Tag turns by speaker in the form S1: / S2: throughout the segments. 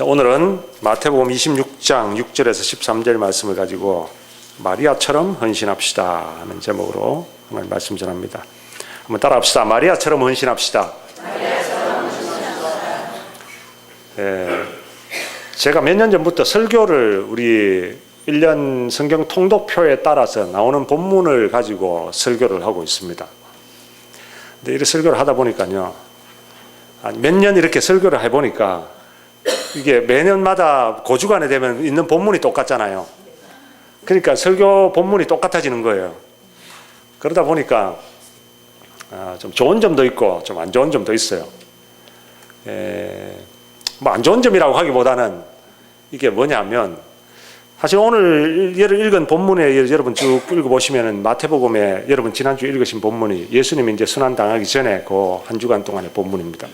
S1: 자, 오늘은 마태복음 26장 6절에서 13절 말씀을 가지고 마리아처럼 헌신합시다 하는 제목으로 오늘 말씀 전합니다. 한번 따라합시다. 마리아처럼 헌신합시다. 제가 몇 년 전부터 설교를 우리 1년 성경 통독표에 따라서 나오는 본문을 가지고 설교를 하고 있습니다. 근데 이렇게 설교를 하다 보니까요, 몇 년 이렇게 설교를 해보니까 이게 매년마다 고주간에 되면 있는 본문이 똑같잖아요. 그러니까 설교 본문이 똑같아지는 거예요. 그러다 보니까 좀 좋은 점도 있고 좀 안 좋은 점도 있어요. 뭐 안 좋은 점이라고 하기보다는 이게 뭐냐면, 사실 오늘 읽은 본문에 여러분 쭉 읽어보시면은 마태복음에 여러분 지난주 읽으신 본문이 예수님이 이제 순환당하기 전에 그 한 주간 동안의 본문입니다.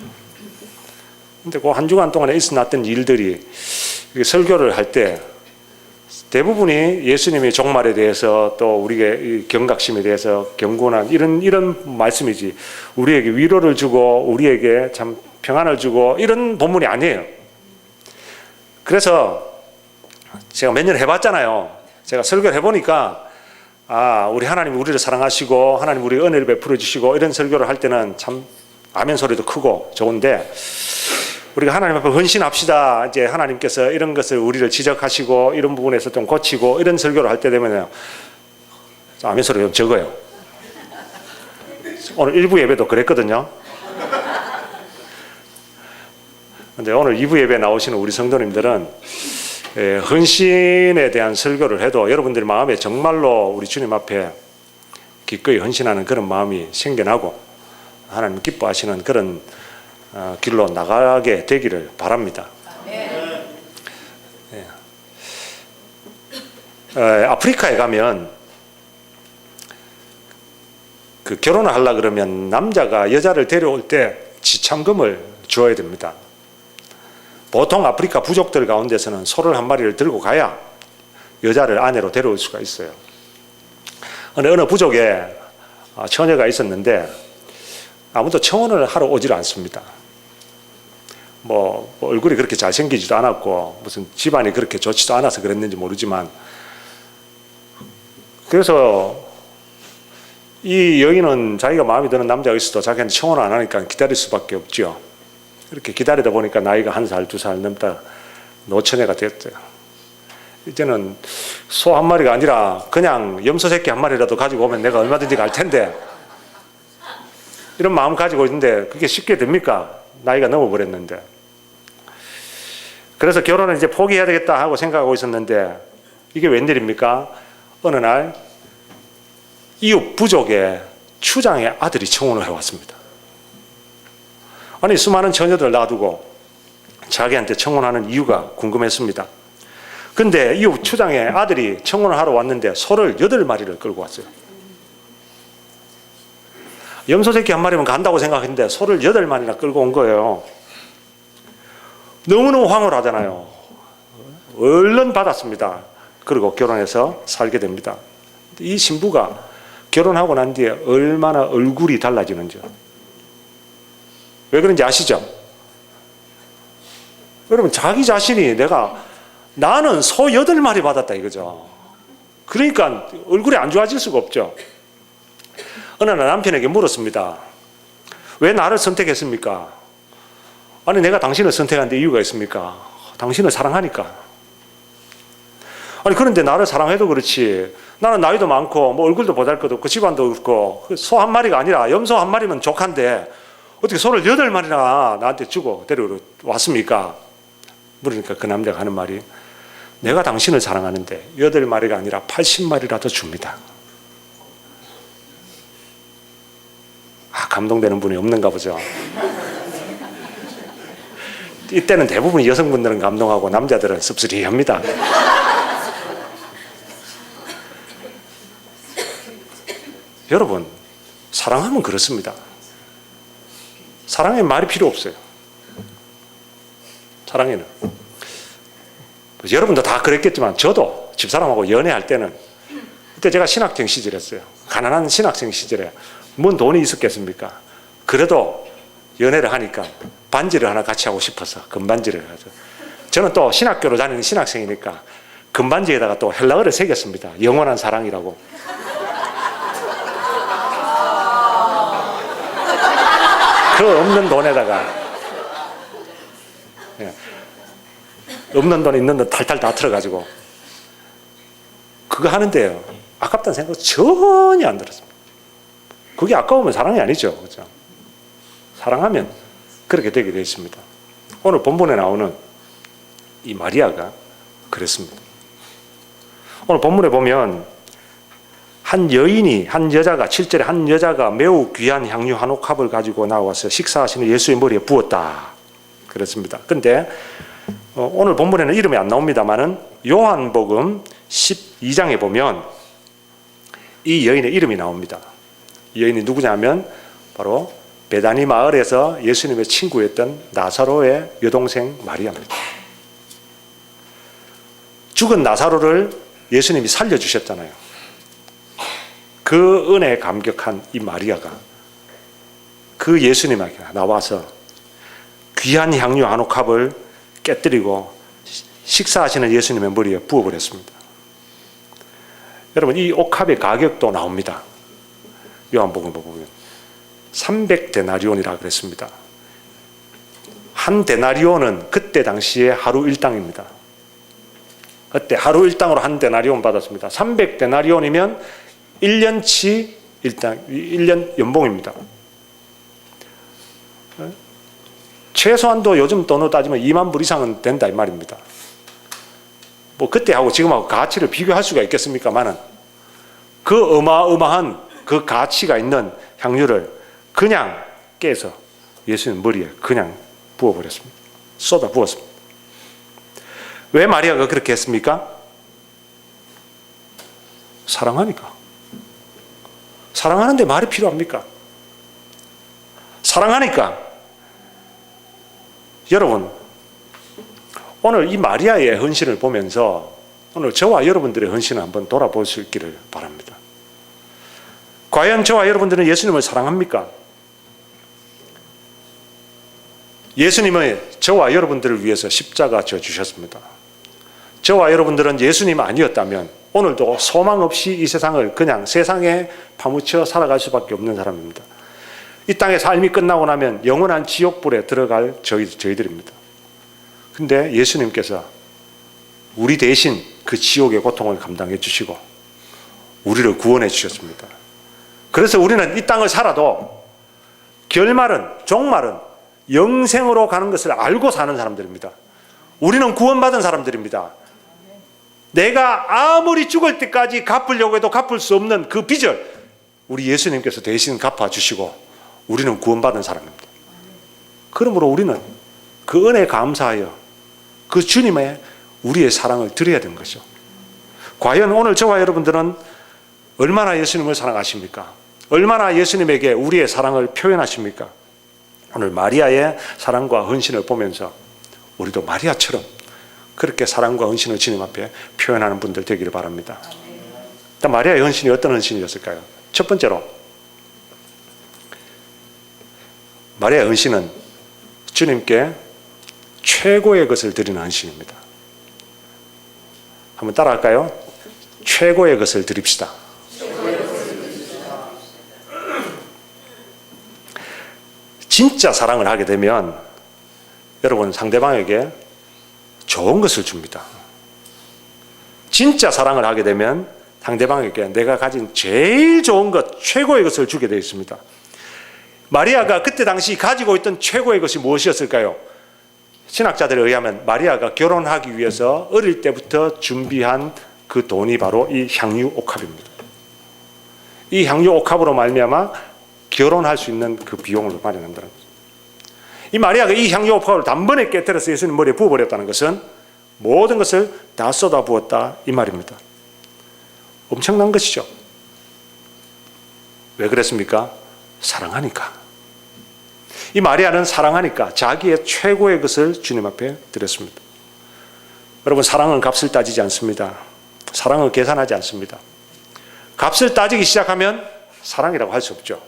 S1: 근데 그 한 주간 동안에 있어났던 일들이 설교를 할 때 대부분이 예수님의 종말에 대해서 또 우리의 경각심에 대해서 경고한 이런 말씀이지, 우리에게 위로를 주고 우리에게 참 평안을 주고 이런 본문이 아니에요. 그래서 제가 몇 년 해봤잖아요. 제가 설교를 해보니까 우리 하나님 우리를 사랑하시고 하나님 우리 은혜를 베풀어 주시고 이런 설교를 할 때는 참 아멘 소리도 크고 좋은데, 우리가 하나님 앞에 헌신합시다, 이제 하나님께서 이런 것을 우리를 지적하시고 이런 부분에서 좀 고치고 이런 설교를 할 때 되면요, 아멘 소리가 좀 적어요. 오늘 1부 예배도 그랬거든요. 근데 오늘 2부 예배 나오시는 우리 성도님들은 헌신에 대한 설교를 해도 여러분들의 마음에 정말로 우리 주님 앞에 기꺼이 헌신하는 그런 마음이 생겨나고 하나님 기뻐하시는 그런 길로 나가게 되기를 바랍니다. 아프리카에 가면 그 결혼을 하려고 그러면 남자가 여자를 데려올 때 지참금을 줘야 됩니다. 보통 아프리카 부족들 가운데서는 소를 한 마리를 들고 가야 여자를 아내로 데려올 수가 있어요. 어느 부족에 처녀가 있었는데 아무도 청혼을 하러 오질 않습니다. 뭐 얼굴이 그렇게 잘생기지도 않았고 무슨 집안이 그렇게 좋지도 않아서 그랬는지 모르지만, 그래서 이 여인은 자기가 마음에 드는 남자가 있어도 자기한테 청혼을 안 하니까 기다릴 수밖에 없죠. 이렇게 기다리다 보니까 나이가 1살, 2살 넘다 노처녀가 됐어요. 이제는 소 한 마리가 아니라 그냥 염소 새끼 한 마리라도 가지고 오면 내가 얼마든지 갈 텐데, 이런 마음 가지고 있는데 그게 쉽게 됩니까? 나이가 넘어버렸는데. 그래서 결혼을 이제 포기해야 되겠다 하고 생각하고 있었는데, 이게 웬일입니까? 어느 날 이웃 부족의 추장의 아들이 청혼을 해왔습니다. 아니, 수많은 처녀들 놔두고 자기한테 청혼하는 이유가 궁금했습니다. 근데 이웃 추장의 아들이 청혼을 하러 왔는데 소를 8마리를 끌고 왔어요. 염소 새끼 한 마리면 간다고 생각했는데 소를 8마리나 끌고 온 거예요. 너무너무 황홀하잖아요. 얼른 받았습니다. 그리고 결혼해서 살게 됩니다. 이 신부가 결혼하고 난 뒤에 얼마나 얼굴이 달라지는지. 왜 그런지 아시죠? 여러분, 자기 자신이 나는 소 8마리 받았다 이거죠. 그러니까 얼굴이 안 좋아질 수가 없죠. 어느 날 남편에게 물었습니다. 왜 나를 선택했습니까? 아니, 내가 당신을 선택한 데 이유가 있습니까? 당신을 사랑하니까. 아니, 그런데 나를 사랑해도 그렇지, 나는 나이도 많고 뭐 얼굴도 보잘것없고 집안도 없고 소 한 마리가 아니라 염소 한 마리면 족한데 어떻게 소를 8마리나 나한테 주고 데려왔습니까? 물으니까 그 남자가 하는 말이, 내가 당신을 사랑하는데 8마리가 아니라 80마리라도 줍니다. 감동되는 분이 없는가 보죠. 이때는 대부분 여성분들은 감동하고 남자들은 씁쓸히합니다. 여러분, 사랑하면 그렇습니다. 사랑에 말이 필요 없어요. 사랑에는. 여러분도 다 그랬겠지만 저도 집사람하고 연애할 때는, 그때 제가 신학생 시절이었어요. 가난한 신학생 시절에 뭔 돈이 있었겠습니까? 그래도 연애를 하니까 반지를 하나 같이 하고 싶어서 금반지를 해서 저는 또 신학교로 다니는 신학생이니까 금반지에다가 또 헬라어를 새겼습니다. 영원한 사랑이라고. 그 없는 돈에다가, 예. 없는 돈 있는 돈 탈탈 다 틀어가지고 그거 하는데요, 아깝다는 생각 전혀 안 들었습니다. 그게 아까우면 사랑이 아니죠, 그렇죠? 사랑하면 그렇게 되게 되어 있습니다. 오늘 본문에 나오는 이 마리아가 그랬습니다. 오늘 본문에 보면 한 여자가 7절에 한 여자가 매우 귀한 향유 한 옥합을 가지고 나와서 식사하시는 예수의 머리에 부었다 그렇습니다. 근데 오늘 본문에는 이름이 안 나옵니다만은 요한복음 12장에 보면 이 여인의 이름이 나옵니다. 이 여인이 누구냐면 바로 베다니 마을에서 예수님의 친구였던 나사로의 여동생 마리아입니다. 죽은 나사로를 예수님이 살려주셨잖아요. 그 은혜에 감격한 이 마리아가 그 예수님에게 나와서 귀한 향유 한 옥합을 깨뜨리고 식사하시는 예수님의 머리에 부어버렸습니다. 여러분, 이 옥합의 가격도 나옵니다. 요한복음 보면 300데나리온이라 그랬습니다. 한 데나리온은 그때 당시에 하루 일당입니다. 그때 하루 일당으로 한 데나리온 받았습니다. 300데나리온이면 1년치 일당, 1년 연봉입니다. 최소한도 요즘 돈으로 따지면 2만 불 이상은 된다 이 말입니다. 뭐 그때하고 지금하고 가치를 비교할 수가 있겠습니까만은 그 어마어마한 그 가치가 있는 향유를 그냥 깨서 예수님 머리에 그냥 부어버렸습니다. 쏟아 부었습니다. 왜 마리아가 그렇게 했습니까? 사랑하니까. 사랑하는데 말이 필요합니까? 사랑하니까. 여러분, 오늘 이 마리아의 헌신을 보면서 오늘 저와 여러분들의 헌신을 한번 돌아볼 수 있기를 바랍니다. 과연 저와 여러분들은 예수님을 사랑합니까? 예수님은 저와 여러분들을 위해서 십자가 져 주셨습니다. 저와 여러분들은 예수님 아니었다면 오늘도 소망 없이 이 세상을 그냥 세상에 파묻혀 살아갈 수밖에 없는 사람입니다. 이 땅의 삶이 끝나고 나면 영원한 지옥불에 들어갈 저희들입니다. 근데 예수님께서 우리 대신 그 지옥의 고통을 감당해 주시고 우리를 구원해 주셨습니다. 그래서 우리는 이 땅을 살아도 결말은, 종말은 영생으로 가는 것을 알고 사는 사람들입니다. 우리는 구원받은 사람들입니다. 내가 아무리 죽을 때까지 갚으려고 해도 갚을 수 없는 그 빚을 우리 예수님께서 대신 갚아주시고 우리는 구원받은 사람입니다. 그러므로 우리는 그 은혜에 감사하여 그 주님의 우리의 사랑을 드려야 되는 것이죠. 과연 오늘 저와 여러분들은 얼마나 예수님을 사랑하십니까? 얼마나 예수님에게 우리의 사랑을 표현하십니까? 오늘 마리아의 사랑과 헌신을 보면서 우리도 마리아처럼 그렇게 사랑과 헌신을 주님 앞에 표현하는 분들 되기를 바랍니다. 일단 마리아의 헌신이 어떤 헌신이었을까요? 첫 번째로 마리아의 헌신은 주님께 최고의 것을 드리는 헌신입니다. 한번 따라할까요? 최고의 것을 드립시다. 진짜 사랑을 하게 되면 여러분 상대방에게 좋은 것을 줍니다. 진짜 사랑을 하게 되면 상대방에게 내가 가진 제일 좋은 것, 최고의 것을 주게 되어 있습니다. 마리아가 그때 당시 가지고 있던 최고의 것이 무엇이었을까요? 신학자들에 의하면 마리아가 결혼하기 위해서 어릴 때부터 준비한 그 돈이 바로 이 향유 옥합입니다. 이 향유 옥합으로 말미암아 결혼할 수 있는 그 비용을 마련한다는 거죠. 이 마리아가 이 향유 옥합을 단번에 깨뜨려서 예수님 머리에 부어버렸다는 것은 모든 것을 다 쏟아 부었다 이 말입니다. 엄청난 것이죠. 왜 그랬습니까? 사랑하니까. 이 마리아는 사랑하니까 자기의 최고의 것을 주님 앞에 드렸습니다. 여러분, 사랑은 값을 따지지 않습니다. 사랑은 계산하지 않습니다. 값을 따지기 시작하면 사랑이라고 할 수 없죠.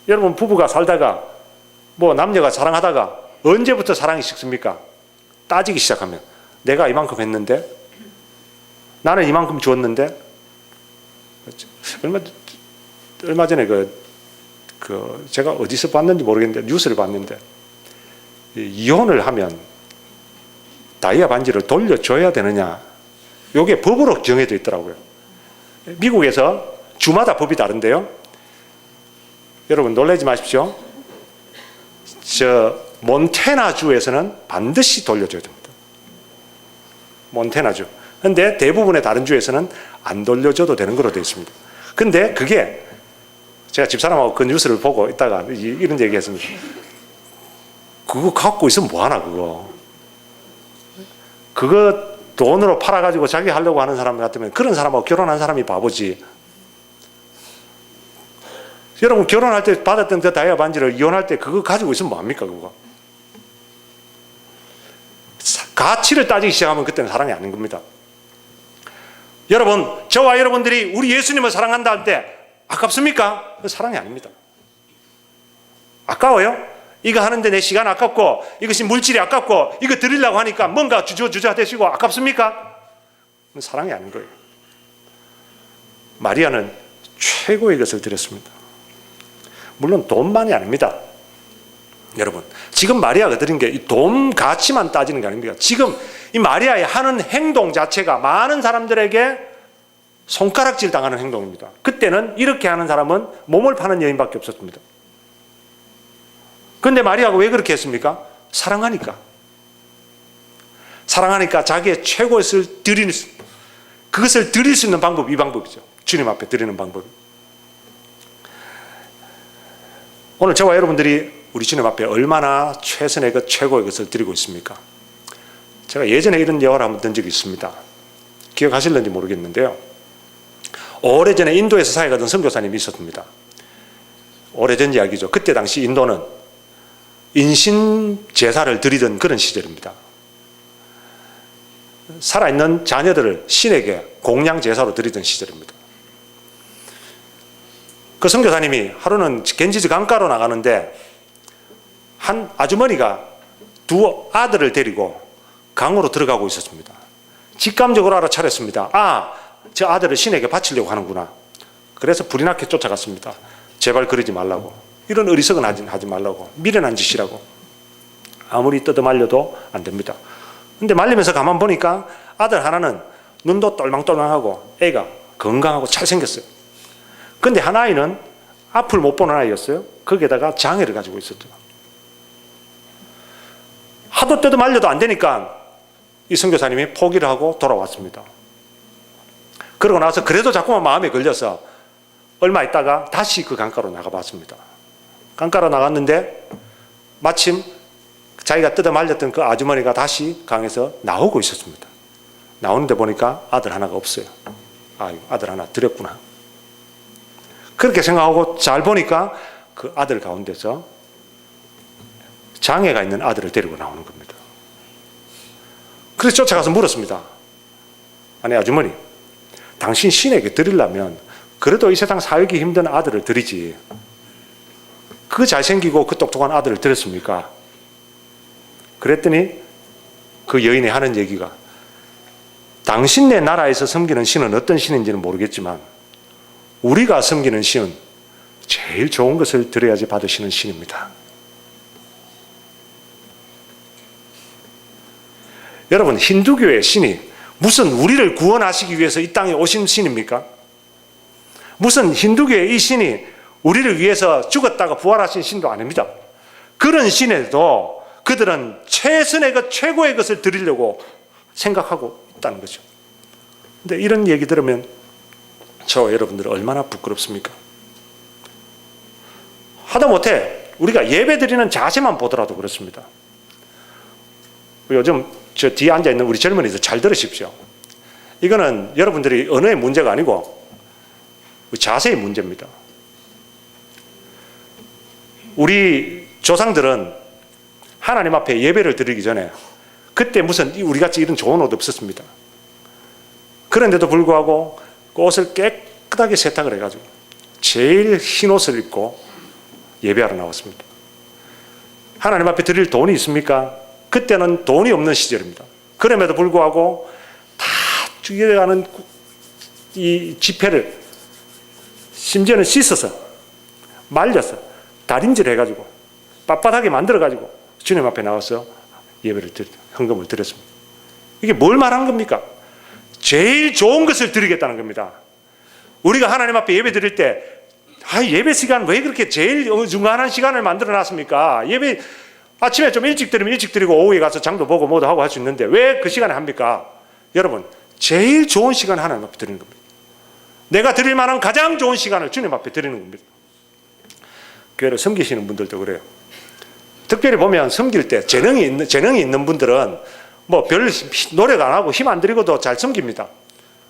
S1: 여러분, 부부가 살다가 뭐 남녀가 사랑하다가 언제부터 사랑이 식습니까? 따지기 시작하면 내가 이만큼 했는데 나는 이만큼 주었는데 얼마 전에 제가 어디서 봤는지 모르겠는데 뉴스를 봤는데 이혼을 하면 다이아 반지를 돌려줘야 되느냐 이게 법으로 정해져 있더라고요. 미국에서 주마다 법이 다른데요. 여러분 놀라지 마십시오. 몬태나 주에서는 반드시 돌려줘야 됩니다. 몬태나 주. 근데 대부분의 다른 주에서는 안 돌려줘도 되는 거로 되어 있습니다. 근데 그게 제가 집사람하고 그 뉴스를 보고 있다가 이런 얘기 했습니다. 그거 갖고 있으면 뭐하나 그거 돈으로 팔아가지고 자기 하려고 하는 사람 같으면 그런 사람하고 결혼한 사람이 바보지. 여러분 결혼할 때 받았던 그 다이아 반지를 이혼할 때 그거 가지고 있으면 뭐합니까 그거. 가치를 따지기 시작하면 그때는 사랑이 아닌 겁니다. 여러분 저와 여러분들이 우리 예수님을 사랑한다 할 때 아깝습니까? 그 사랑이 아닙니다. 아까워요? 이거 하는데 내 시간 아깝고 이것이 물질이 아깝고 이거 드리려고 하니까 뭔가 주저주저 되시고 아깝습니까? 그건 사랑이 아닌 거예요. 마리아는 최고의 것을 드렸습니다. 물론 돈만이 아닙니다. 여러분 지금 마리아가 드린 게 이 돈 가치만 따지는 게 아닙니다. 지금 이 마리아의 하는 행동 자체가 많은 사람들에게 손가락질 당하는 행동입니다. 그때는 이렇게 하는 사람은 몸을 파는 여인밖에 없었습니다. 그런데 마리아가 왜 그렇게 했습니까? 사랑하니까 자기의 최고의 것을 드리는 그것을 드릴 수 있는 방법이 이 방법이죠. 주님 앞에 드리는 방법이. 오늘 저와 여러분들이 우리 주님 앞에 얼마나 최선의 것 최고의 것을 드리고 있습니까? 제가 예전에 이런 예화를 한번 든 적이 있습니다. 기억하실는지 모르겠는데요. 오래전에 인도에서 사역하던 선교사님이 있었습니다. 오래전 이야기죠. 그때 당시 인도는 인신 제사를 드리던 그런 시절입니다. 살아있는 자녀들을 신에게 공양 제사로 드리던 시절입니다. 그 선교사님이 하루는 겐지스 강가로 나가는데 한 아주머니가 두 아들을 데리고 강으로 들어가고 있었습니다. 직감적으로 알아차렸습니다. 아, 저 아들을 신에게 바치려고 하는구나. 그래서 불이 나게 쫓아갔습니다. 제발 그러지 말라고. 이런 어리석은 하지 말라고. 미련한 짓이라고. 아무리 뜯어 말려도 안 됩니다. 근데 말리면서 가만 보니까 아들 하나는 눈도 똘망똘망하고 애가 건강하고 잘생겼어요. 근데 한 아이는 앞을 못 보는 아이였어요. 거기에다가 장애를 가지고 있었죠. 하도 뜯어 말려도 안 되니까 이 선교사님이 포기를 하고 돌아왔습니다. 그러고 나서 그래도 자꾸만 마음에 걸려서 얼마 있다가 다시 그 강가로 나가봤습니다. 강가로 나갔는데 마침 자기가 뜯어 말렸던 그 아주머니가 다시 강에서 나오고 있었습니다. 나오는데 보니까 아들 하나가 없어요. 아, 아들 하나 드렸구나. 그렇게 생각하고 잘 보니까 그 아들 가운데서 장애가 있는 아들을 데리고 나오는 겁니다. 그래서 쫓아가서 물었습니다. 아니 아주머니, 당신 신에게 드리려면 그래도 이 세상 살기 힘든 아들을 드리지 그 잘생기고 그 똑똑한 아들을 드렸습니까? 그랬더니 그 여인이 하는 얘기가 당신네 나라에서 섬기는 신은 어떤 신인지는 모르겠지만 우리가 섬기는 신은 제일 좋은 것을 드려야지 받으시는 신입니다. 여러분, 힌두교의 신이 무슨 우리를 구원하시기 위해서 이 땅에 오신 신입니까? 무슨 힌두교의 이 신이 우리를 위해서 죽었다가 부활하신 신도 아닙니다. 그런 신에도 그들은 최선의 것, 최고의 것을 드리려고 생각하고 있다는 거죠. 근데 이런 얘기 들으면 저와 여러분들 얼마나 부끄럽습니까? 하다못해 우리가 예배 드리는 자세만 보더라도 그렇습니다. 요즘 저 뒤에 앉아있는 우리 젊은이들 잘 들으십시오. 이거는 여러분들이 언어의 문제가 아니고 자세의 문제입니다. 우리 조상들은 하나님 앞에 예배를 드리기 전에 그때 무슨 우리같이 이런 좋은 옷 없었습니다. 그런데도 불구하고 그 옷을 깨끗하게 세탁을 해가지고 제일 흰 옷을 입고 예배하러 나왔습니다. 하나님 앞에 드릴 돈이 있습니까? 그때는 돈이 없는 시절입니다. 그럼에도 불구하고 다 죽여가는 이 지폐를 심지어는 씻어서 말려서 다림질 해가지고 빳빳하게 만들어가지고 주님 앞에 나와서 헌금을 드렸습니다. 이게 뭘 말한 겁니까? 제일 좋은 것을 드리겠다는 겁니다. 우리가 하나님 앞에 예배 드릴 때 예배 시간 왜 그렇게 제일 중간한 시간을 만들어 놨습니까? 예배 아침에 좀 일찍 드리면 일찍 드리고 오후에 가서 장도 보고 뭐도 하고 할 수 있는데 왜 그 시간에 합니까? 여러분, 제일 좋은 시간 하나님 앞에 드리는 겁니다. 내가 드릴 만한 가장 좋은 시간을 주님 앞에 드리는 겁니다. 교회를 섬기시는 분들도 그래요. 특별히 보면 섬길 때 재능이 있는 분들은 뭐 별 노력 안 하고 힘 안 들이고도 잘 섬깁니다.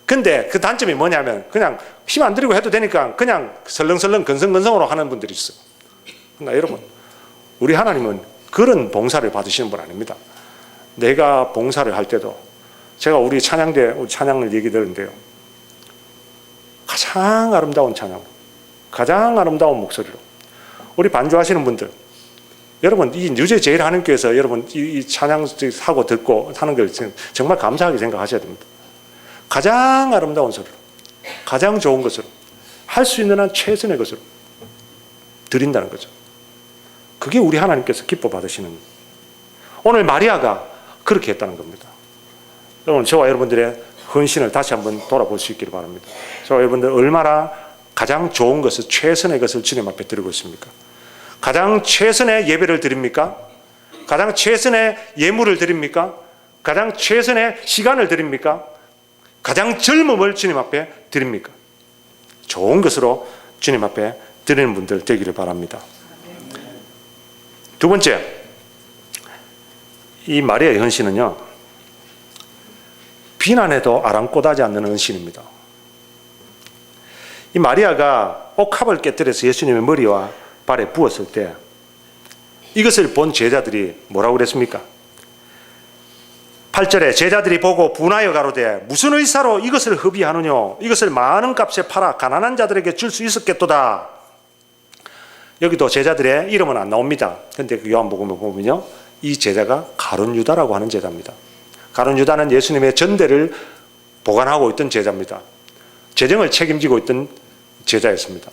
S1: 근데 그 단점이 뭐냐면 그냥 힘 안 들이고 해도 되니까 그냥 설렁설렁 건성건성으로 하는 분들이 있어요. 그러니까 여러분, 우리 하나님은 그런 봉사를 받으시는 분 아닙니다. 내가 봉사를 할 때도 제가 우리 찬양을 얘기 들었는데요. 가장 아름다운 찬양, 가장 아름다운 목소리로 우리 반주하시는 분들, 여러분 이 뉴제 제일 하나님께서 여러분 이 찬양 하고 듣고 하는 걸 정말 감사하게 생각하셔야 됩니다. 가장 아름다운 소리로, 가장 좋은 것으로, 할 수 있는 한 최선의 것으로 드린다는 거죠. 그게 우리 하나님께서 기뻐 받으시는 거예요. 오늘 마리아가 그렇게 했다는 겁니다. 여러분, 저와 여러분들의 헌신을 다시 한번 돌아볼 수 있기를 바랍니다. 저와 여러분들 얼마나 가장 좋은 것을, 최선의 것을 주님 앞에 드리고 있습니까? 가장 최선의 예배를 드립니까? 가장 최선의 예물을 드립니까? 가장 최선의 시간을 드립니까? 가장 젊음을 주님 앞에 드립니까? 좋은 것으로 주님 앞에 드리는 분들 되기를 바랍니다. 두 번째, 이 마리아의 헌신은요, 비난해도 아랑곳하지 않는 헌신입니다. 이 마리아가 옥합을 깨뜨려서 예수님의 머리와 발에 부었을 때 이것을 본 제자들이 뭐라고 그랬습니까? 8절에 제자들이 보고 분하여 가로되 무슨 의사로 이것을 허비하느뇨? 이것을 많은 값에 팔아 가난한 자들에게 줄 수 있었겠도다. 여기도 제자들의 이름은 안 나옵니다. 그런데 그 요한복음을 보면요, 이 제자가 가룟 유다라고 하는 제자입니다. 가룟 유다는 예수님의 전대를 보관하고 있던 제자입니다. 재정을 책임지고 있던 제자였습니다.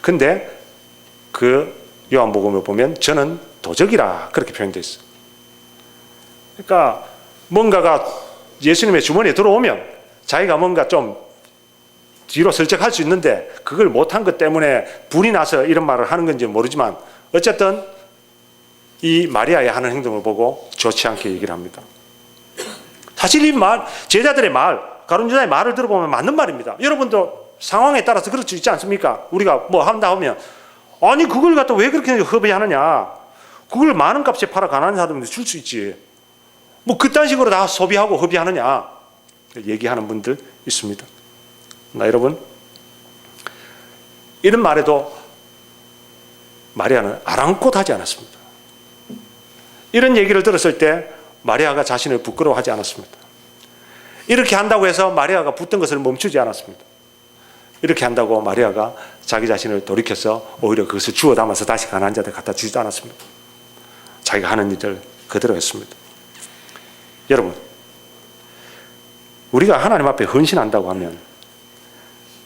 S1: 근데 그 요한복음을 보면 저는 도적이라 그렇게 표현되어 있어요. 그러니까 뭔가가 예수님의 주머니에 들어오면 자기가 뭔가 좀 뒤로 슬쩍 할 수 있는데 그걸 못한 것 때문에 분이 나서 이런 말을 하는 건지 모르지만 어쨌든 이 마리아의 하는 행동을 보고 좋지 않게 얘기를 합니다. 사실 이 말, 제자들의 말, 가룟 유다의 말을 들어보면 맞는 말입니다. 여러분도 상황에 따라서 그럴 수 있지 않습니까? 우리가 뭐 한다 하면 아니 그걸 갖다 왜 그렇게 허비하느냐? 그걸 많은 값에 팔아 가난한 사람들한테 줄 수 있지. 뭐 그딴 식으로 다 소비하고 허비하느냐? 얘기하는 분들 있습니다. 나 여러분, 이런 말에도 마리아는 아랑곳하지 않았습니다. 이런 얘기를 들었을 때 마리아가 자신을 부끄러워하지 않았습니다. 이렇게 한다고 해서 마리아가 붙던 것을 멈추지 않았습니다. 이렇게 한다고 마리아가 자기 자신을 돌이켜서 오히려 그것을 주워 담아서 다시 가난한 자들 갖다 주지 않았습니다. 자기가 하는 일을 그대로 했습니다. 여러분, 우리가 하나님 앞에 헌신한다고 하면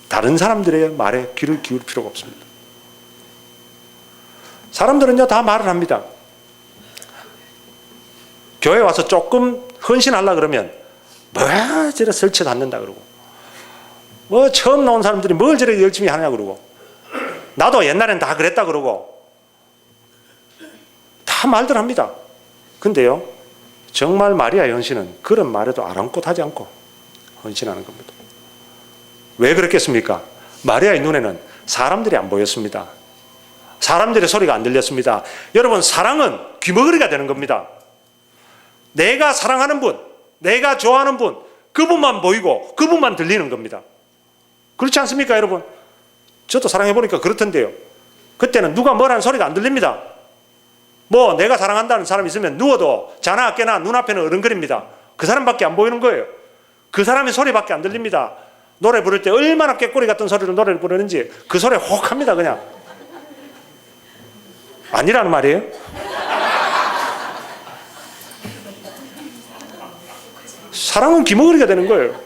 S1: 다른 사람들의 말에 귀를 기울 필요가 없습니다. 사람들은요 다 말을 합니다. 교회 와서 조금 헌신하려고 그러면 뭐 저래 설치도 않는다 그러고 뭐 처음 나온 사람들이 뭘 저렇게 열심히 하냐 그러고 나도 옛날엔 다 그랬다 그러고 다 말들 합니다. 근데요 정말 마리아의 헌신은 그런 말에도 아랑곳하지 않고 헌신하는 겁니다. 왜 그랬겠습니까? 마리아의 눈에는 사람들이 안 보였습니다. 사람들의 소리가 안 들렸습니다. 여러분, 사랑은 귀머거리가 되는 겁니다. 내가 사랑하는 분, 내가 좋아하는 분, 그분만 보이고 그분만 들리는 겁니다. 그렇지 않습니까, 여러분? 저도 사랑해보니까 그렇던데요. 그때는 누가 뭐라는 소리가 안 들립니다. 뭐 내가 사랑한다는 사람이 있으면 누워도 자나 깨나 눈앞에는 어른거립니다. 그 사람밖에 안 보이는 거예요. 그 사람의 소리밖에 안 들립니다. 노래 부를 때 얼마나 꾀꼬리 같은 소리로 노래를 부르는지 그 소리에 혹 합니다. 그냥 아니라는 말이에요. 사랑은 기머거리가 되는 거예요.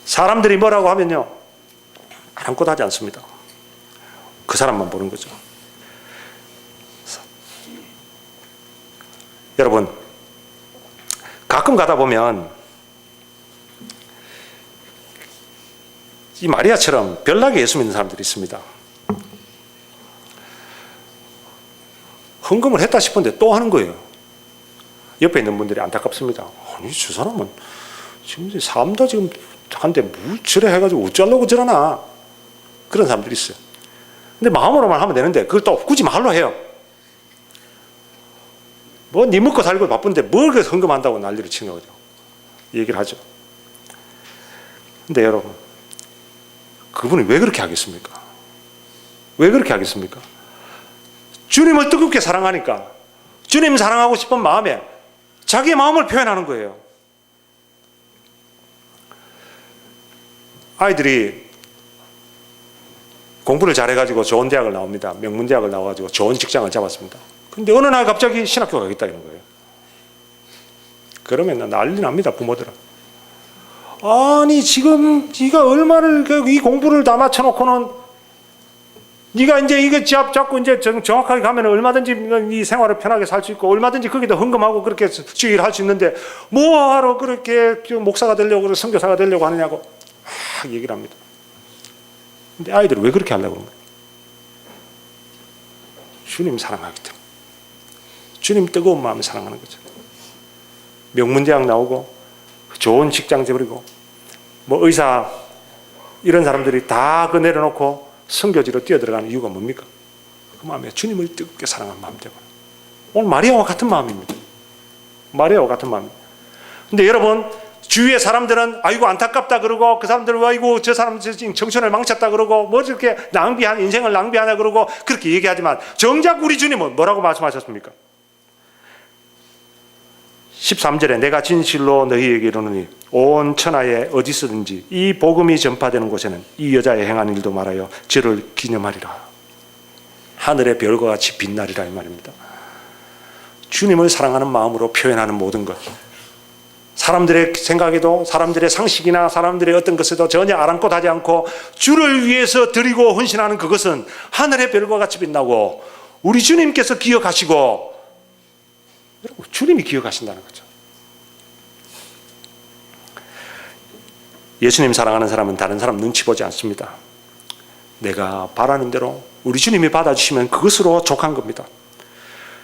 S1: 사람들이 뭐라고 하면요, 아랑곳하지 않습니다. 그 사람만 보는 거죠. 여러분, 가끔 가다 보면 이 마리아처럼 별나게 예수 믿는 사람들이 있습니다. 헌금을 했다 싶은데 또 하는 거예요. 옆에 있는 분들이 안타깝습니다. 아니, 저 사람은 지금 삶도 지금 한데 뭐 저래 해가지고 어쩌려고 저러나. 그런 사람들이 있어요. 근데 마음으로만 하면 되는데 그걸 또 굳이 말로 해요. 뭐 니 먹고 살고 바쁜데 뭘 그래서 헌금한다고 난리를 치는 거죠. 얘기를 하죠. 근데 여러분, 그분이 왜 그렇게 하겠습니까? 왜 그렇게 하겠습니까? 주님을 뜨겁게 사랑하니까, 주님 사랑하고 싶은 마음에 자기의 마음을 표현하는 거예요. 아이들이 공부를 잘해가지고 좋은 대학을 나옵니다. 명문대학을 나와가지고 좋은 직장을 잡았습니다. 근데 어느 날 갑자기 신학교 가겠다 이런 거예요. 그러면 난리 납니다, 부모들은. 아니, 지금 네가 얼마를 이 공부를 다 맞춰놓고는 네가 이제 이거 지압 잡고 이제 정확하게 가면 얼마든지 이 생활을 편하게 살 수 있고 얼마든지 거기다 헌금하고 그렇게 주의를 할 수 있는데 뭐하러 그렇게 목사가 되려고 선교사가 되려고 하느냐고 막 얘기를 합니다. 근데 아이들은 왜 그렇게 하려고 그런 거예요? 주님 사랑하기 때문에. 주님 뜨거운 마음에 사랑하는 거죠. 명문대학 나오고 좋은 직장 잡으리고 뭐 의사 이런 사람들이 다 그 내려놓고 선교지로 뛰어들어가는 이유가 뭡니까? 그 마음에 주님을 뜨겁게 사랑하는 마음 때문에. 오늘 마리아와 같은 마음입니다. 마리아와 같은 마음입니다. 근데 여러분, 주위의 사람들은 아이고 안타깝다 그러고 그 사람들은 아이고 저 사람 청춘을 망쳤다 그러고 뭐 저렇게 낭비한 인생을 낭비하냐 그러고 그렇게 얘기하지만 정작 우리 주님은 뭐라고 말씀하셨습니까? 13절에 내가 진실로 너희에게 이르노니 온 천하에 어디서든지 이 복음이 전파되는 곳에는 이 여자의 행한 일도 말하여 저를 기념하리라. 하늘의 별과 같이 빛나리라 이 말입니다. 주님을 사랑하는 마음으로 표현하는 모든 것, 사람들의 생각에도 사람들의 상식이나 사람들의 어떤 것에도 전혀 아랑곳하지 않고 주를 위해서 드리고 헌신하는 그것은 하늘의 별과 같이 빛나고 우리 주님께서 기억하시고 여러분, 주님이 기억하신다는 거죠. 예수님 사랑하는 사람은 다른 사람 눈치 보지 않습니다. 내가 바라는 대로 우리 주님이 받아주시면 그것으로 족한 겁니다.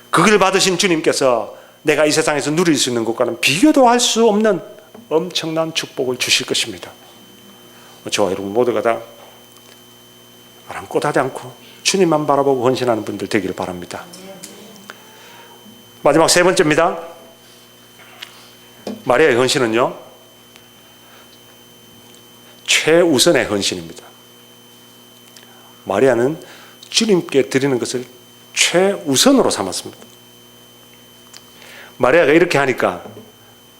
S1: 그걸 받으신 주님께서 내가 이 세상에서 누릴 수 있는 것과는 비교도 할 수 없는 엄청난 축복을 주실 것입니다. 저와 여러분 모두가 다 아랑곳하지 않고 주님만 바라보고 헌신하는 분들 되기를 바랍니다. 마지막 세 번째입니다. 마리아의 헌신은요, 최우선의 헌신입니다. 마리아는 주님께 드리는 것을 최우선으로 삼았습니다. 마리아가 이렇게 하니까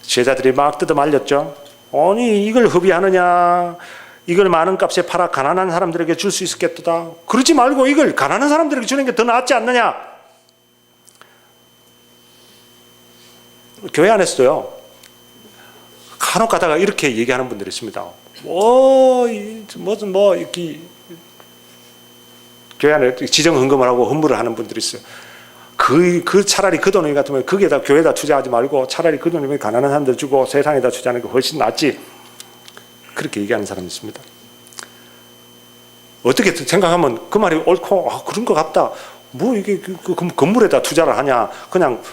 S1: 제자들이 막 뜯어 말렸죠. 아니, 이걸 허비하느냐? 이걸 많은 값에 팔아 가난한 사람들에게 줄 수 있겠도다. 그러지 말고 이걸 가난한 사람들에게 주는 게 더 낫지 않느냐? 교회 안에서도요, 간혹 가다가 이렇게 얘기하는 분들이 있습니다. 이렇게 교회 안에 지정 헌금을 하고 헌물을 하는 분들이 있어요. 차라리 그 돈을 같으면 거기에다 교회에다 투자하지 말고 차라리 그 돈을 가난한 사람들 주고 세상에다 투자하는 게 훨씬 낫지. 그렇게 얘기하는 사람이 있습니다. 어떻게 생각하면 그 말이 옳고, 그런 것 같다. 뭐 이게 그 건물에다 투자를 하냐? 그냥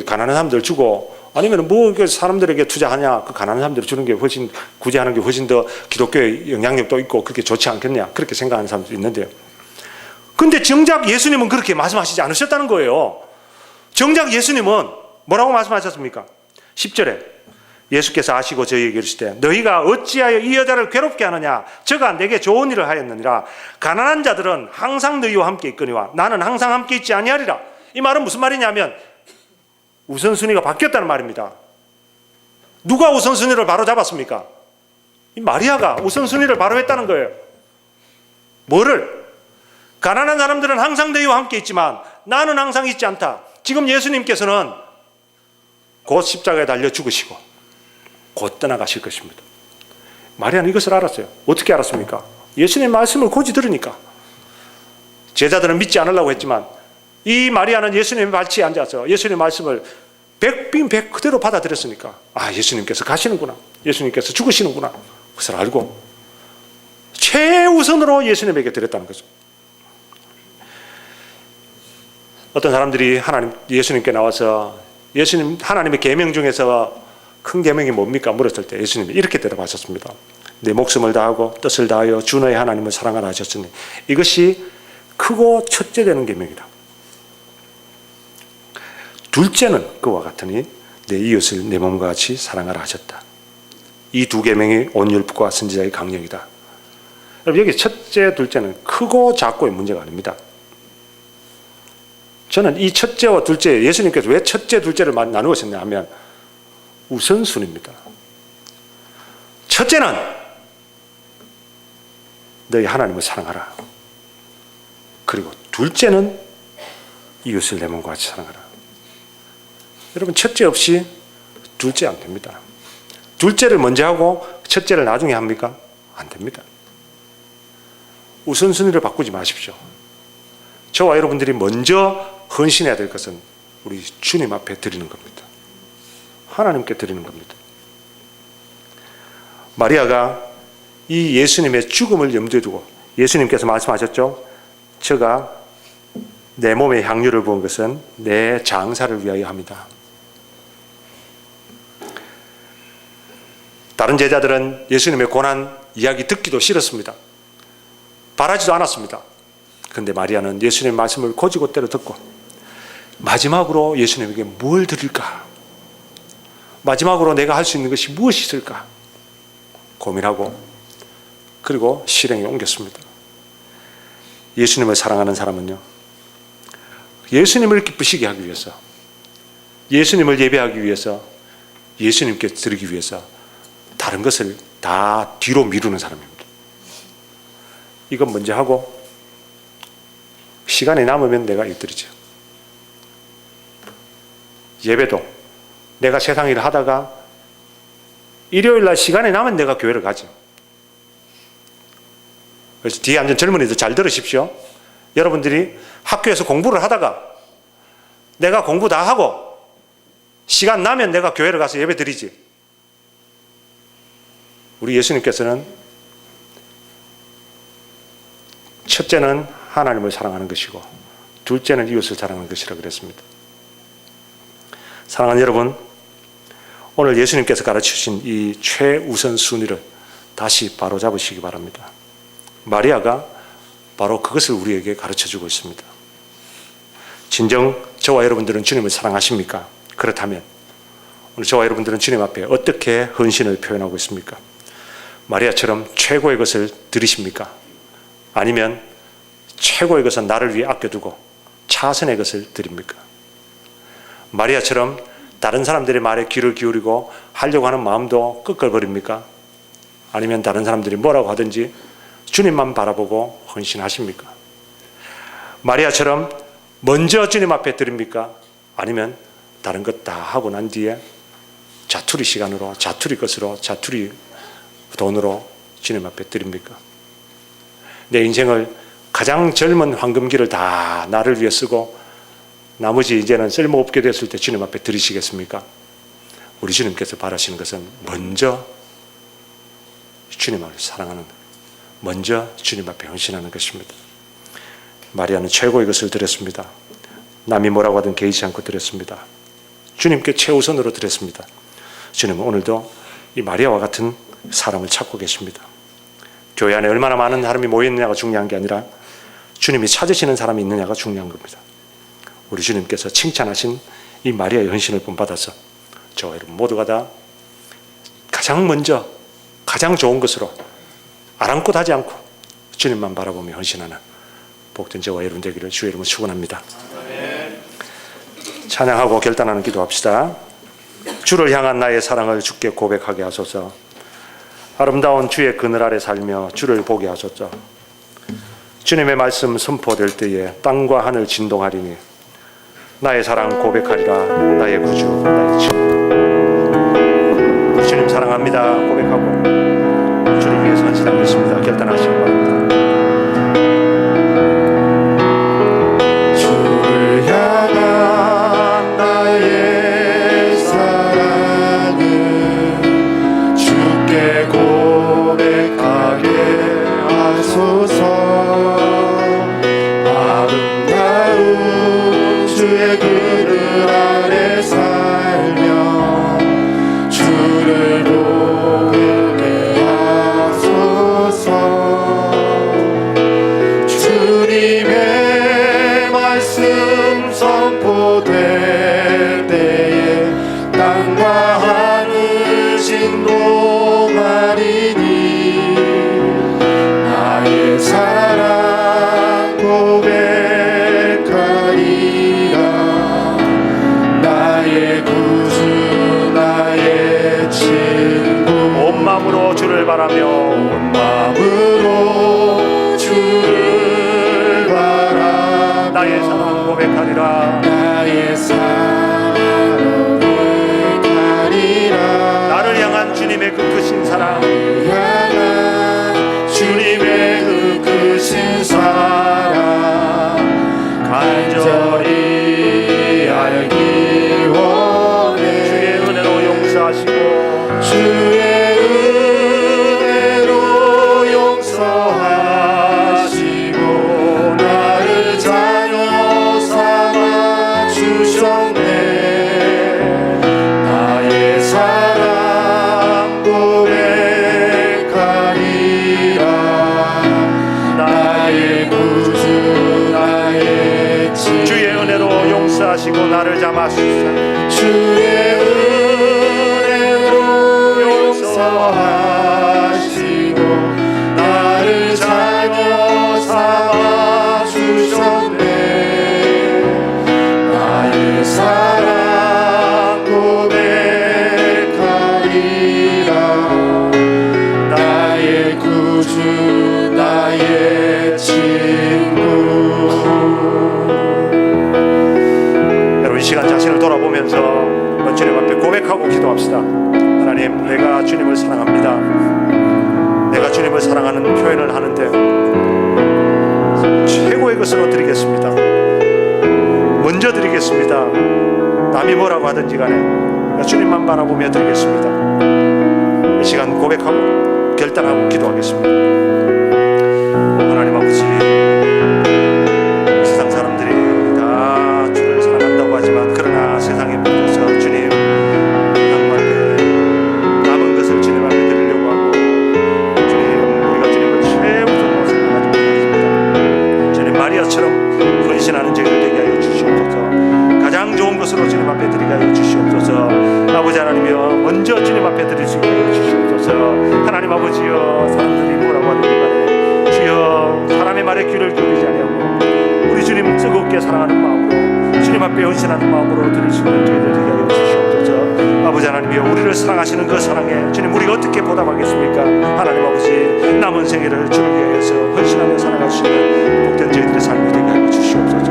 S1: 가난한 사람들 주고 아니면 뭐 사람들에게 투자하냐? 그 가난한 사람들 주는 게 훨씬 구제하는 게 훨씬 더 기독교의 영향력도 있고 그렇게 좋지 않겠냐? 그렇게 생각하는 사람도 있는데요. 근데 정작 예수님은 그렇게 말씀하시지 않으셨다는 거예요. 정작 예수님은 뭐라고 말씀하셨습니까? 10절에 예수께서 아시고 저희에게 이르시되 너희가 어찌하여 이 여자를 괴롭게 하느냐? 저가 내게 좋은 일을 하였느니라. 가난한 자들은 항상 너희와 함께 있거니와 나는 항상 함께 있지 아니하리라. 이 말은 무슨 말이냐면 우선순위가 바뀌었다는 말입니다. 누가 우선순위를 바로 잡았습니까? 이 마리아가 우선순위를 바로 했다는 거예요. 뭐를? 가난한 사람들은 항상 너희와 함께 있지만 나는 항상 있지 않다. 지금 예수님께서는 곧 십자가에 달려 죽으시고 곧 떠나가실 것입니다. 마리아는 이것을 알았어요. 어떻게 알았습니까? 예수님 말씀을 고지 들으니까. 제자들은 믿지 않으려고 했지만 이 마리아는 예수님의 발치에 앉아서 예수님의 말씀을 백빙백 그대로 받아들였으니까 예수님께서 가시는구나, 예수님께서 죽으시는구나, 그것을 알고 최우선으로 예수님에게 드렸다는 거죠. 어떤 사람들이 예수님께 나와서 하나님의 계명 중에서 큰 계명이 뭡니까? 물었을 때 예수님이 이렇게 대답하셨습니다. 내 목숨을 다하고 뜻을 다하여 주 너의 하나님을 사랑하라 하셨으니 이것이 크고 첫째 되는 계명이다. 둘째는 그와 같으니 내 이웃을 내 몸과 같이 사랑하라 하셨다. 이 두 계명이 온율법과 선지자의 강령이다. 여러분, 여기 첫째, 둘째는 크고 작고의 문제가 아닙니다. 저는 이 첫째와 둘째, 예수님께서 왜 첫째, 둘째를 나누셨냐 하면 우선순위입니다. 첫째는 너희 하나님을 사랑하라. 그리고 둘째는 이웃을 내 몸과 같이 사랑하라. 여러분, 첫째 없이 둘째 안 됩니다. 둘째를 먼저 하고 첫째를 나중에 합니까? 안 됩니다. 우선순위를 바꾸지 마십시오. 저와 여러분들이 먼저 헌신해야 될 것은 우리 주님 앞에 드리는 겁니다. 하나님께 드리는 겁니다. 마리아가 이 예수님의 죽음을 염두에 두고 예수님께서 말씀하셨죠. 저가 내 몸에 향유를 부은 것은 내 장사를 위하여 합니다. 다른 제자들은 예수님의 고난 이야기 듣기도 싫었습니다. 바라지도 않았습니다. 그런데 마리아는 예수님의 말씀을 곧이곧대로 듣고 마지막으로 예수님에게 뭘 드릴까? 마지막으로 내가 할 수 있는 것이 무엇이 있을까? 고민하고 그리고 실행에 옮겼습니다. 예수님을 사랑하는 사람은요, 예수님을 기쁘시게 하기 위해서, 예수님을 예배하기 위해서, 예수님께 드리기 위해서 다른 것을 다 뒤로 미루는 사람입니다. 이건 먼저 하고 시간이 남으면 내가 이드리죠. 예배도 내가 세상 일을 하다가 일요일날 시간이 나면 내가 교회를 가죠. 그래서 뒤에 앉은 젊은이들 잘 들으십시오. 여러분들이 학교에서 공부를 하다가 내가 공부 다 하고 시간 나면 내가 교회를 가서 예배 드리지. 우리 예수님께서는 첫째는 하나님을 사랑하는 것이고 둘째는 이웃을 사랑하는 것이라 그랬습니다. 사랑하는 여러분, 오늘 예수님께서 가르치신 이 최우선 순위를 다시 바로잡으시기 바랍니다. 마리아가 바로 그것을 우리에게 가르쳐주고 있습니다. 진정 저와 여러분들은 주님을 사랑하십니까? 그렇다면 오늘 저와 여러분들은 주님 앞에 어떻게 헌신을 표현하고 있습니까? 마리아처럼 최고의 것을 드리십니까? 아니면 최고의 것은 나를 위해 아껴두고 차선의 것을 드립니까? 마리아처럼 다른 사람들의 말에 귀를 기울이고 하려고 하는 마음도 끄끌거립니까? 아니면 다른 사람들이 뭐라고 하든지 주님만 바라보고 헌신하십니까? 마리아처럼 먼저 주님 앞에 드립니까? 아니면 다른 것 다 하고 난 뒤에 자투리 시간으로, 자투리 것으로, 자투리 돈으로 주님 앞에 드립니까? 내 인생을 가장 젊은 황금기를 다 나를 위해 쓰고 나머지 이제는 쓸모없게 됐을 때 주님 앞에 드리시겠습니까? 우리 주님께서 바라시는 것은 먼저 주님을 사랑하는, 먼저 주님 앞에 헌신하는 것입니다. 마리아는 최고의 것을 드렸습니다. 남이 뭐라고 하든 개의치 않고 드렸습니다. 주님께 최우선으로 드렸습니다. 주님은 오늘도 이 마리아와 같은 사람을 찾고 계십니다. 교회 안에 얼마나 많은 사람이 모여있느냐가 중요한 게 아니라 주님이 찾으시는 사람이 있느냐가 중요한 겁니다. 우리 주님께서 칭찬하신 이 마리아의 헌신을 본받아서 저와 여러분 모두가 다 가장 먼저 가장 좋은 것으로 아랑곳하지 않고 주님만 바라보며 헌신하는 복된 저와 여러분 되기를 주의 이름으로 축원합니다. 찬양하고 결단하는 기도합시다. 주를 향한 나의 사랑을 주께 고백하게 하소서. 아름다운 주의 그늘 아래 살며 주를 보게 하소서. 주님의 말씀 선포될 때에 땅과 하늘 진동하리니 나의 사랑 고백하리라. 나의 구주 나의 친구. 주님 사랑합니다 고백하고 주님 위해서 헌신하겠습니다. 결단하시기 바랍니다.
S2: 주를 향한 나의 사랑은 주께 고백하게 하소서. 아름다운 주의 그늘 아래 살며 주를 보게 하소서. 주님의 말씀 선포될 때에 땅과 하늘 진동하리니 나의 사랑 고백하리라. 나의 구주 나의 친구
S1: 온 마음으로 주를 바라며
S2: 온 마음으로 주를 바라
S1: 나의 사랑 고백하리라.
S2: 나의 사랑 고백하리라.
S1: 나를 향한 주님의 그 크신 사랑
S2: 향한 주님의 그 크신 사랑 간절히 알기 원해.
S1: 주의 은혜로 용서하시고
S2: 주의 은혜로 용서하시고 나를 자녀 삼아 주셨네. 나의 사랑 고백하리라. 나의 구주 나의 친
S1: 주의 은혜로 용서하시고 나를 잡아주사
S2: 주의 은혜로 용서하시고 나를 자녀 삼아 주셨네. 나의 사랑 고백하리라. 나의 구주 나의 친구.
S1: 여러분 이 시간 자신을 돌아보면서 주님 앞에 고백하고 기도합시다. 하나님 내가 주님을 사랑합니다. 내가 주님을 사랑하는 표현을 하는데 최고의 것으로 드리겠습니다. 먼저 드리겠습니다. 남이 뭐라고 하든지 간에 내가 주님만 바라보며 드리겠습니다. 이 시간 고백하고 결단하고 기도하겠습니다. 하나님 아버지 세상 사람들이 다 주를 사랑한다고 하지만 그러나 세상에 물려서 주님 양말에 남은 것을 주님 앞에 드리려고 하고 주님 우리가 주님을 최우선으로 생각하지 못했습니다. 주님 마리아처럼 헌신하는 저희들 되게 하여 주시옵소서. 가장 좋은 것으로 주님 앞에 드리게 하여 주시옵소서. 아버지 하나님이여 먼저 주님 앞에 드릴 수 있게 하여 주시옵소서. 하나님 아버지여 사람들이 뭐라고 하든지 간에 주여 사람의 말에 귀를 기울이지 아니하고 우리 주님 뜨겁게 사랑하는 마음으로 주님 앞에 헌신하는 마음으로 드릴 수 있는 저희들 되게 하여 주시옵소서. 아버지 하나님이여 우리를 사랑하시는 그 사랑에 주님 우리가 어떻게 보답하겠습니까? 하나님 아버지 남은 생애를 주를 위하여서 헌신하며 살아갈 수 있는 복된 저희들의 삶이 되게 하여 주시옵소서.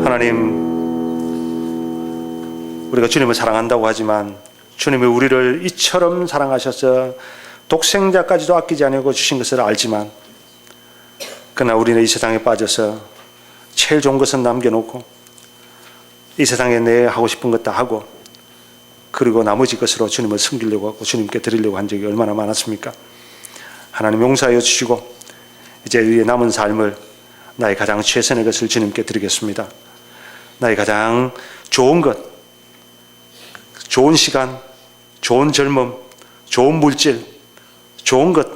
S1: 하나님 우리가 주님을 사랑한다고 하지만 주님이 우리를 이처럼 사랑하셔서 독생자까지도 아끼지 않고 주신 것을 알지만 그러나 우리는 이 세상에 빠져서 제일 좋은 것은 남겨놓고 이 세상에 내 하고 싶은 것 다 하고 그리고 나머지 것으로 주님을 섬기려고 하고 주님께 드리려고 한 적이 얼마나 많았습니까? 하나님 용서하여 주시고 이제 우리의 남은 삶을 나의 가장 최선의 것을 주님께 드리겠습니다. 나의 가장 좋은 것, 좋은 시간, 좋은 젊음, 좋은 물질, 좋은 것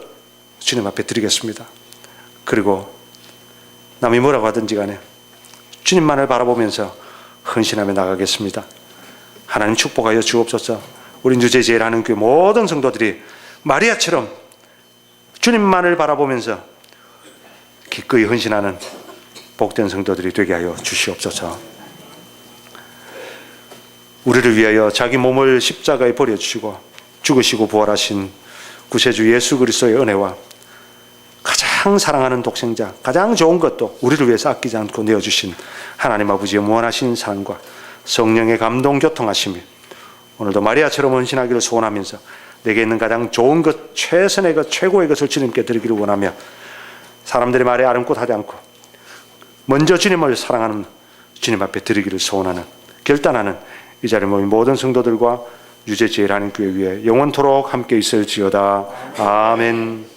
S1: 주님 앞에 드리겠습니다. 그리고 남이 뭐라고 하든지 간에 주님만을 바라보면서 헌신하며 나가겠습니다. 하나님 축복하여 주옵소서. 우리 뉴제지엘하는 교회 모든 성도들이 마리아처럼 주님만을 바라보면서 기꺼이 헌신하는 복된 성도들이 되게 하여 주시옵소서. 우리를 위하여 자기 몸을 십자가에 버려주시고 죽으시고 부활하신 구세주 예수 그리스도의 은혜와 가장 가장 사랑하는 독생자, 가장 좋은 것도 우리를 위해서 아끼지 않고 내어주신 하나님 아버지의 무한하신 사랑과 성령의 감동 교통하심이 오늘도 마리아처럼 헌신하기를 소원하면서 내게 있는 가장 좋은 것, 최선의 것, 최고의 것을 주님께 드리기를 원하며 사람들의 말에 아름곳하지 않고 먼저 주님을 사랑하는 주님 앞에 드리기를 소원하는, 결단하는 이 자리에 모인 모든 성도들과 유죄지혜라는 교회 위에 영원토록 함께 있을지어다. 아멘.